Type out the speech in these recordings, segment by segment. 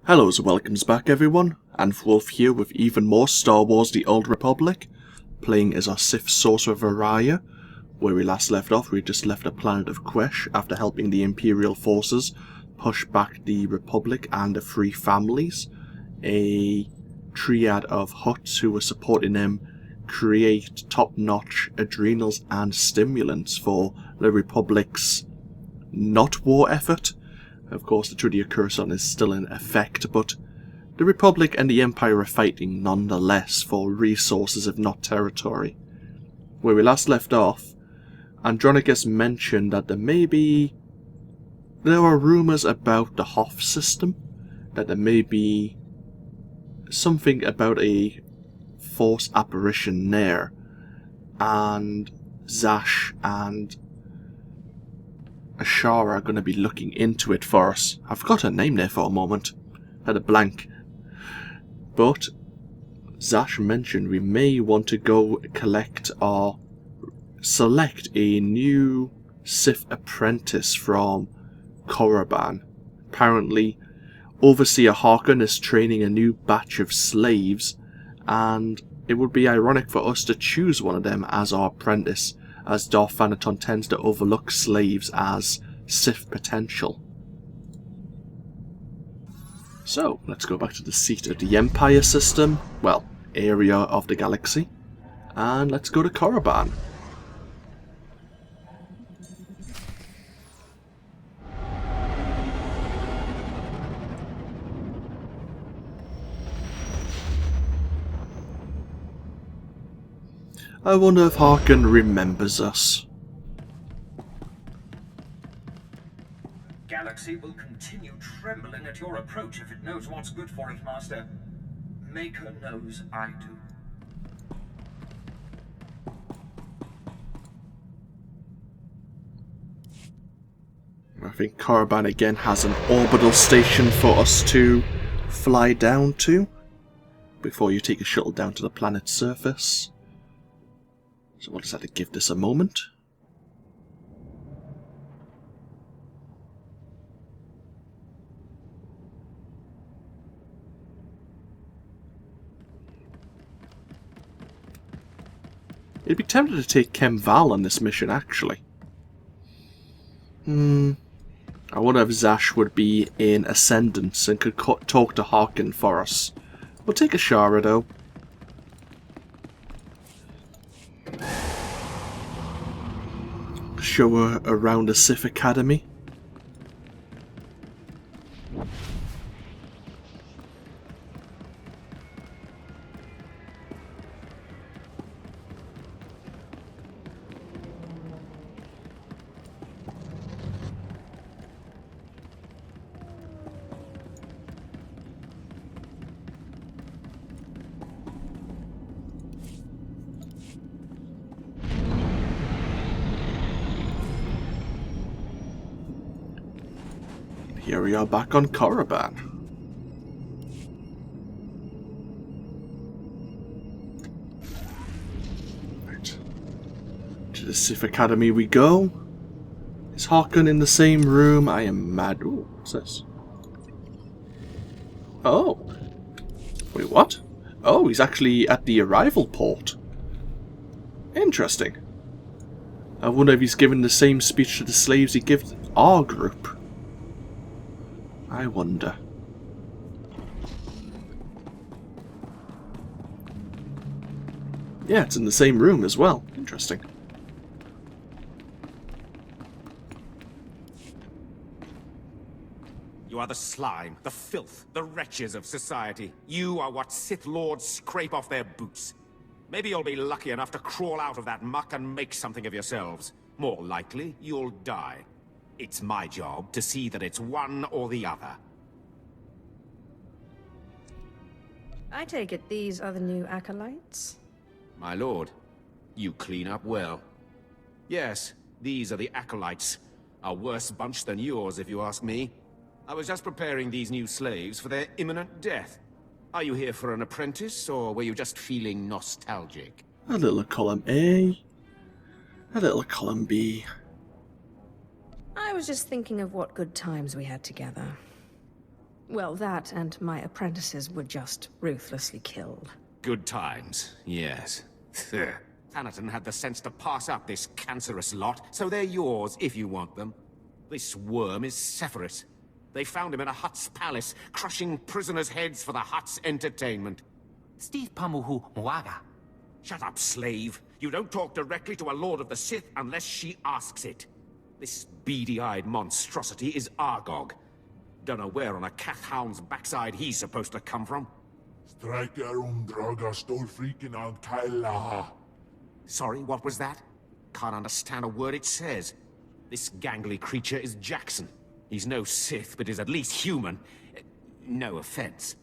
Hello and welcomes back everyone, AnthWolf here with even more Star Wars The Old Republic, playing as our Sith sorcerer Veriia. Where we last left off, we just left the planet of Quesh after helping the Imperial forces push back the Republic and the Free Families, a triad of Hutts who were supporting them create top-notch adrenals and stimulants for the Republic's not war effort. Of course, the Treaty of Curson is still in effect, but the Republic and the Empire are fighting nonetheless for resources if not territory. Where we last left off, Andronicus mentioned that there are rumours about the Hoth system, that there may be something about a force apparition there, and Zash and Ashara are going to be looking into it for us. I forgot her name there for a moment. Had a blank. But Zash mentioned we may want to go collect or select a new Sith Apprentice from Korriban. Apparently, Overseer Harkun is training a new batch of slaves, and it would be ironic for us to choose one of them as our apprentice, as Darth Thanaton tends to overlook slaves as Sith potential. So, let's go back to the seat of the Empire system, well, area of the galaxy, and let's go to Korriban. I wonder if Harkun remembers us. Galaxy will continue trembling at your approach if it knows what's good for it, Master. Maker knows I do. I think Korriban again has an orbital station for us to fly down to before you take a shuttle down to the planet's surface. So we'll just have to give this a moment. You'd be tempted to take Kemval on this mission, actually. I wonder if Zash would be in Ascendance and could talk to Harkun for us. We'll take Ashara, though. Show her around the Sith Academy. Here we are back on Korriban. Right. To the Sith Academy we go. Is Harkun in the same room? I am mad. Ooh, what's this? Oh. Wait, what? Oh, he's actually at the arrival port. Interesting. I wonder if he's given the same speech to the slaves he gives our group. I wonder. Yeah, it's in the same room as well. Interesting. You are the slime, the filth, the wretches of society. You are what Sith Lords scrape off their boots. Maybe you'll be lucky enough to crawl out of that muck and make something of yourselves. More likely, you'll die. It's my job to see that it's one or the other. I take it these are the new acolytes? My lord, you clean up well. Yes, these are the acolytes. A worse bunch than yours, if you ask me. I was just preparing these new slaves for their imminent death. Are you here for an apprentice, or were you just feeling nostalgic? A little column A, a little column B. I was just thinking of what good times we had together. Well, that and my apprentices were just ruthlessly killed. Good times, yes. Thanaton had the sense to pass up this cancerous lot, so they're yours if you want them. This worm is Sephiroth. They found him in a Hutt's palace, crushing prisoners' heads for the Hutt's entertainment. Steve Pamuhu Mwaga. Shut up, slave. You don't talk directly to a Lord of the Sith unless she asks it. This beady-eyed monstrosity is Argog. Don't know where on a cat hound's backside he's supposed to come from. Draga stole freaking on Kyla. Sorry, what was that? Can't understand a word it says. This gangly creature is Jackson. He's no Sith, but is at least human. No offense.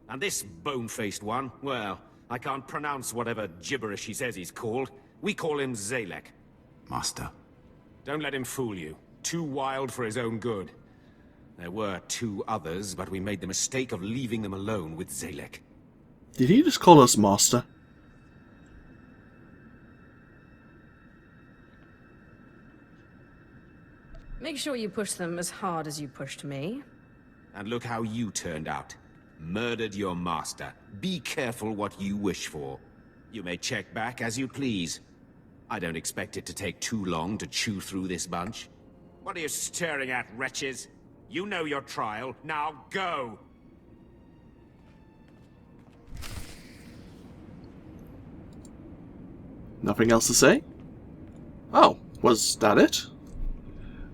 And this bone-faced one, well, I can't pronounce whatever gibberish he says he's called. We call him Zalek. Master. Don't let him fool you. Too wild for his own good. There were 2 others, but we made the mistake of leaving them alone with Zalek. Did he just call us master? Make sure you push them as hard as you pushed me. And look how you turned out. Murdered your master. Be careful what you wish for. You may check back as you please. I don't expect it to take too long to chew through this bunch. What are you staring at, wretches? You know your trial. Now go! Nothing else to say? Oh, was that it?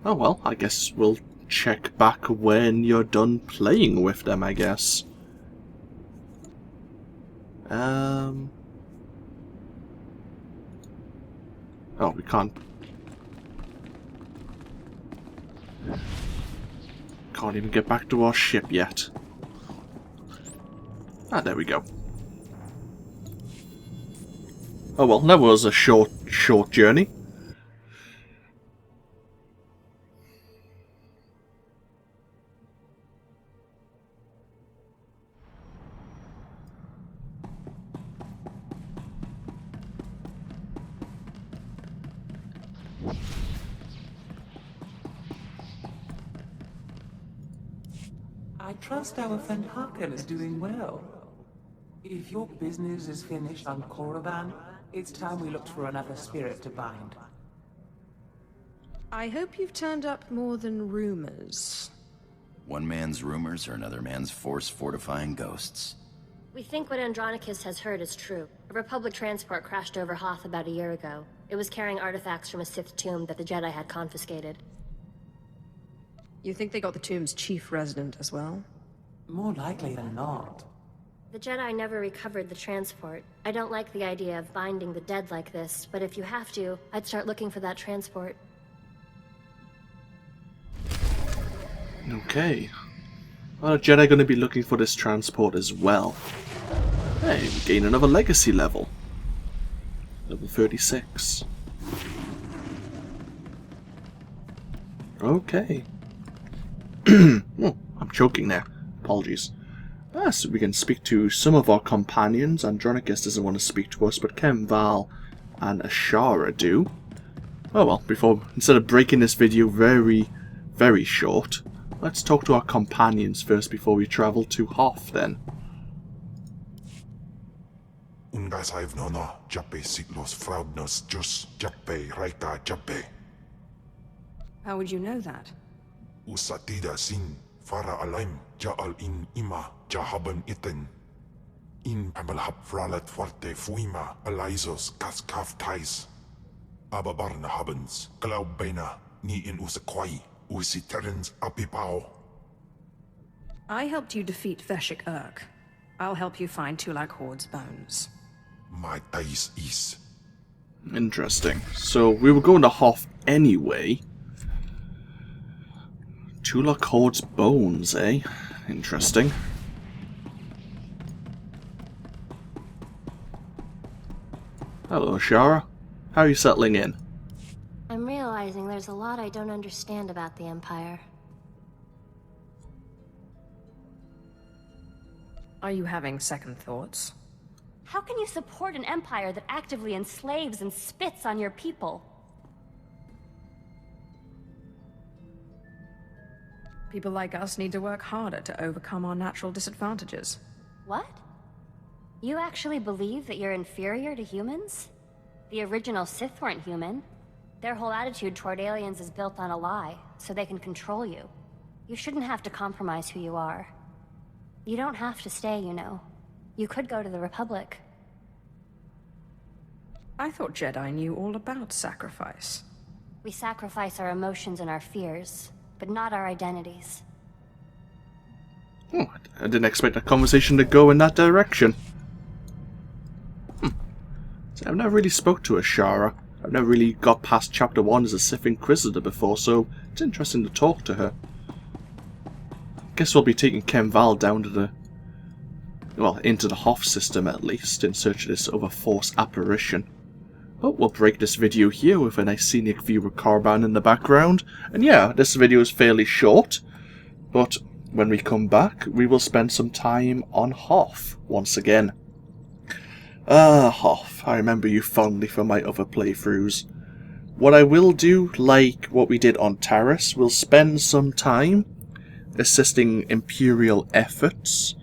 Oh well, I guess we'll check back when you're done playing with them, I guess. Oh, we can't even get back to our ship yet. Ah, there we go. Oh well, that was a short journey. I trust our friend Harkun is doing well. If your business is finished on Korriban, it's time we looked for another spirit to bind. I hope you've turned up more than rumors. One man's rumors are another man's force-fortifying ghosts. We think what Andronicus has heard is true. A Republic transport crashed over Hoth about a year ago. It was carrying artifacts from a Sith tomb that the Jedi had confiscated. You think they got the tomb's chief resident as well? More likely than not. The Jedi never recovered the transport. I don't like the idea of binding the dead like this, but if you have to, I'd start looking for that transport. Okay. Are the Jedi going to be looking for this transport as well? Hey, we gain another legacy level. Level 36. Okay. Oh, I'm choking there. Apologies. So we can speak to some of our companions. Andronicus doesn't want to speak to us, but Kem, Val, and Ashara do. Oh well, instead of breaking this video very, very short, let's talk to our companions first before we travel to Hoth then. Ungasaiv nono, jappe siglos fraudnos jus jappe raika jappe. How would you know that? Usatida sin fara alaim jaal in ima jahaban iten. In amalhab fralat fuerte fuima alaizos kaskaf tais. Ababarna habens glaubena ni in usakwai usiterens apipao. I helped you defeat Veshik Urk. I'll help you find Tulak Hord's bones. My tais is. Interesting. So we were going to Hoth anyway. Tulak Hord's bones, eh? Interesting. Hello, Ashara. How are you settling in? I'm realizing there's a lot I don't understand about the Empire. Are you having second thoughts? How can you support an empire that actively enslaves and spits on your people? People like us need to work harder to overcome our natural disadvantages. What? You actually believe that you're inferior to humans? The original Sith weren't human. Their whole attitude toward aliens is built on a lie, so they can control you. You shouldn't have to compromise who you are. You don't have to stay, you know. You could go to the Republic. I thought Jedi knew all about sacrifice. We sacrifice our emotions and our fears, but not our identities. Oh, I didn't expect a conversation to go in that direction. So I've never really spoke to Ashara. I've never really got past Chapter 1 as a Sith Inquisitor before, so it's interesting to talk to her. Guess we'll be taking Ken Val down to the... well, into the Hoth system at least, in search of this other Force apparition. But we'll break this video here with a nice scenic view of Korriban in the background. And yeah, this video is fairly short, but when we come back, we will spend some time on Hoth once again. Hoth, I remember you fondly from my other playthroughs. What I will do, like what we did on Taris, we'll spend some time assisting Imperial efforts,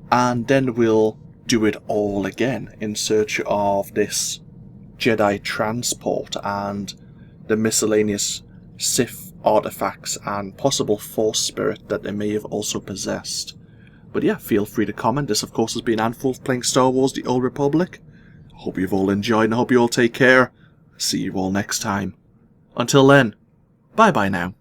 and then we'll do it all again in search of this Jedi transport and the miscellaneous Sith artifacts and possible Force spirit that they may have also possessed. But yeah, feel free to comment. This of course has been AnthWolf playing Star Wars The Old Republic. I hope you've all enjoyed and I hope you all take care. See you all next time. Until then, bye bye now.